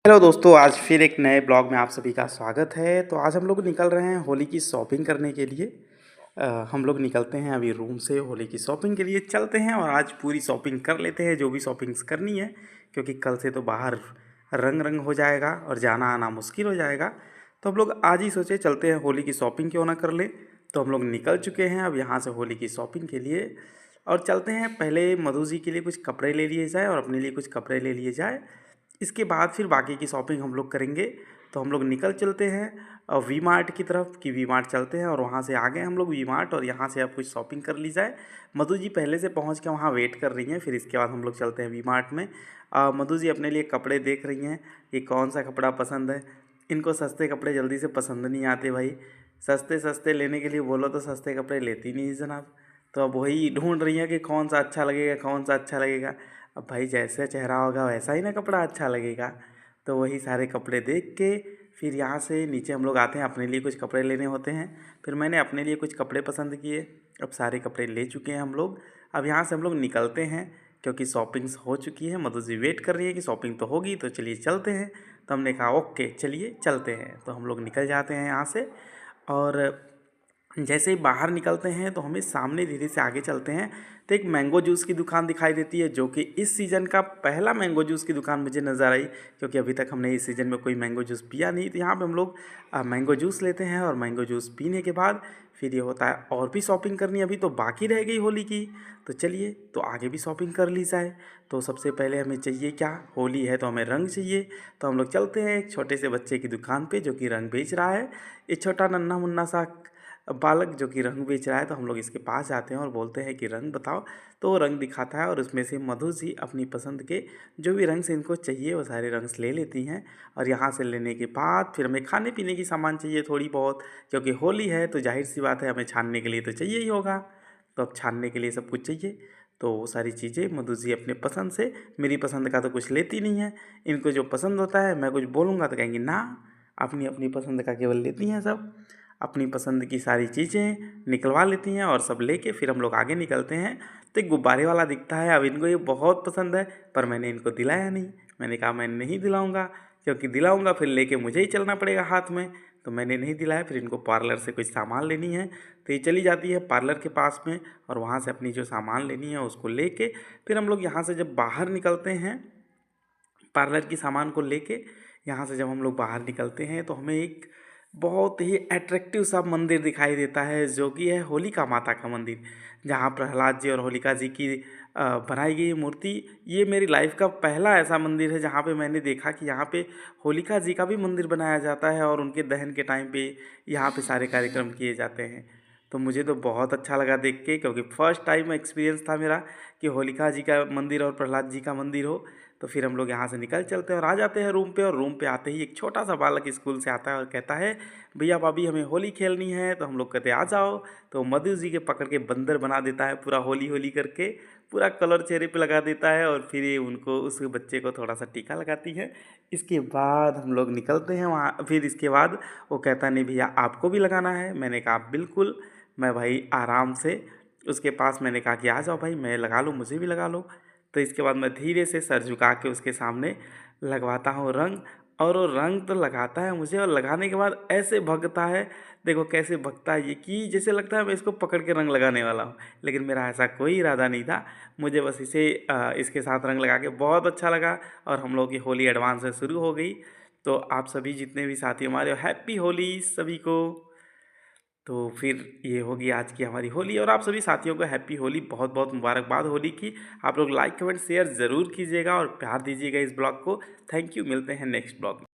Hello दोस्तों, आज फिर एक नए ब्लॉग में आप सभी का स्वागत है। तो आज हम लोग निकल रहे हैं होली की शॉपिंग करने के लिए। हम लोग निकलते हैं अभी रूम से होली की शॉपिंग के लिए चलते हैं और आज पूरी शॉपिंग कर लेते हैं जो भी शॉपिंग्स करनी है, क्योंकि कल से तो बाहर रंग रंग हो जाएगा और जाना आना मुश्किल हो जाएगा। तो हम लोग आज ही सोचे चलते हैं होली की शॉपिंग क्यों ना कर ले। तो हम लोग निकल चुके हैं अब यहाँ से होली की शॉपिंग के लिए और चलते हैं। पहले मधु जी के लिए कुछ कपड़े ले लिए जाए और अपने लिए कुछ कपड़े ले लिए जाए, इसके बाद फिर बाकी की शॉपिंग हम लोग करेंगे। तो हम लोग निकल चलते हैं वी मार्ट की तरफ कि वी मार्ट चलते हैं और वहाँ से आ गए हम लोग वी मार्ट और यहाँ से अब कुछ शॉपिंग कर ली जाए। मधु जी पहले से पहुँच के वहाँ वेट कर रही हैं, फिर इसके बाद हम लोग चलते हैं वी मार्ट में। मधु जी अपने लिए कपड़े देख रही हैं कि कौन सा कपड़ा पसंद है। इनको सस्ते कपड़े जल्दी से पसंद नहीं आते भाई, सस्ते सस्ते लेने के लिए बोलो तो सस्ते कपड़े लेती नहीं जनाब। तो अब वही ढूंढ रही हैं कि कौन सा अच्छा लगेगा, कौन सा अच्छा लगेगा। अब भाई जैसे चेहरा होगा वैसा ही ना कपड़ा अच्छा लगेगा। तो वही सारे कपड़े देख के फिर यहाँ से नीचे हम लोग आते हैं, अपने लिए कुछ कपड़े लेने होते हैं। फिर मैंने अपने लिए कुछ कपड़े पसंद किए। अब सारे कपड़े ले चुके हैं हम लोग। अब यहाँ से हम लोग निकलते हैं क्योंकि शॉपिंग्स हो चुकी है। मधु जी वेट कर रही है कि शॉपिंग तो होगी तो चलिए चलते हैं। तो हमने कहा ओके चलिए चलते हैं। तो हम लोग निकल जाते हैं यहाँ से और जैसे ही बाहर निकलते हैं तो हमें सामने धीरे से आगे चलते हैं तो एक मैंगो जूस की दुकान दिखाई देती है, जो कि इस सीज़न का पहला मैंगो जूस की दुकान मुझे नज़र आई, क्योंकि अभी तक हमने इस सीज़न में कोई मैंगो जूस पिया नहीं। तो यहाँ पे हम लोग मैंगो जूस लेते हैं और मैंगो जूस पीने के बाद फिर ये होता है और भी शॉपिंग करनी अभी तो बाकी रह गई होली की। तो चलिए तो आगे भी शॉपिंग कर ली जाए। तो सबसे पहले हमें चाहिए क्या, होली है तो हमें रंग चाहिए। तो हम लोग चलते हैं एक छोटे से बच्चे की दुकान पे जो कि रंग बेच रहा है। ये छोटा नन्हा मुन्ना सा बालक जो कि रंग बेच रहा है। तो हम लोग इसके पास जाते हैं और बोलते हैं कि रंग बताओ। तो वो रंग दिखाता है और उसमें से मधु जी अपनी पसंद के जो भी रंग से इनको चाहिए वो सारे रंग ले लेती हैं। और यहाँ से लेने के बाद फिर हमें खाने पीने की सामान चाहिए थोड़ी बहुत, क्योंकि होली है तो जाहिर सी बात है हमें छानने के लिए तो चाहिए ही होगा। तो अब छानने के लिए सब कुछ चाहिए। तो वो सारी चीज़ें मधु जी अपने पसंद से, मेरी पसंद का तो कुछ लेती नहीं है। इनको जो पसंद होता है मैं कुछ बोलूँगा तो कहेंगी ना, अपनी अपनी पसंद का केवल लेती हैं सब। अपनी पसंद की सारी चीज़ें निकलवा लेती हैं और सब लेके फिर हम लोग आगे निकलते हैं। तो एक गुब्बारे वाला दिखता है, अब इनको ये बहुत पसंद है पर मैंने इनको दिलाया नहीं। मैंने कहा मैं नहीं दिलाऊंगा, क्योंकि दिलाऊंगा फिर लेके मुझे ही चलना पड़ेगा हाथ में। तो मैंने नहीं दिलाया। फिर इनको पार्लर से कुछ सामान लेनी है तो ये चली जाती है पार्लर के पास में और वहाँ से अपनी जो सामान लेनी है उसको लेके फिर हम लोग यहाँ से जब बाहर निकलते हैं पार्लर की सामान को लेके, यहाँ से जब हम लोग बाहर निकलते हैं तो हमें एक बहुत ही अट्रैक्टिव सा मंदिर दिखाई देता है, जो कि है होलिका माता का मंदिर, जहाँ प्रहलाद जी और होलिका जी की बनाई गई मूर्ति। ये मेरी लाइफ का पहला ऐसा मंदिर है जहाँ पे मैंने देखा कि यहाँ पे होलिका जी का भी मंदिर बनाया जाता है और उनके दहन के टाइम पे यहाँ पे सारे कार्यक्रम किए जाते हैं। तो मुझे तो बहुत अच्छा लगा देख के, क्योंकि फर्स्ट टाइम एक्सपीरियंस था मेरा कि होलिका जी का मंदिर और प्रहलाद जी का मंदिर हो। तो फिर हम लोग यहाँ से निकल चलते हैं और आ जाते हैं रूम पे। और रूम पे आते ही एक छोटा सा बालक स्कूल से आता है और कहता है भैया भाभी हमें होली खेलनी है। तो हम लोग कहते हैं आ जाओ। तो मधु जी के पकड़ के बंदर बना देता है पूरा होली होली करके, पूरा कलर चेहरे पे लगा देता है और फिर ये उनको उस बच्चे को थोड़ा सा टीका लगाती है। इसके बाद हम लोग निकलते हैं वहाँ। फिर इसके बाद वो कहता नहीं भैया आपको भी लगाना है। मैंने कहा बिल्कुल। मैं भाई आराम से उसके पास मैंने कहा कि आ जाओ भाई मैं लगा लूँ, मुझे भी लगा लो। तो इसके बाद मैं धीरे से सर झुका के उसके सामने लगवाता हूँ रंग। और वो रंग तो लगाता है मुझे और लगाने के बाद ऐसे भगता है, देखो कैसे भगता है ये कि जैसे लगता है मैं इसको पकड़ के रंग लगाने वाला हूँ। लेकिन मेरा ऐसा कोई इरादा नहीं था, मुझे बस इसके साथ रंग लगा के बहुत अच्छा लगा और हम लोग की होली एडवांस से शुरू हो गई। तो आप सभी जितने भी साथी हमारे हैप्पी होली सभी को। तो फिर ये होगी आज की हमारी होली और आप सभी साथियों को हैप्पी होली, बहुत बहुत मुबारकबाद होली की। आप लोग लाइक कमेंट शेयर ज़रूर कीजिएगा और प्यार दीजिएगा इस ब्लॉग को। थैंक यू, मिलते हैं नेक्स्ट ब्लॉग में।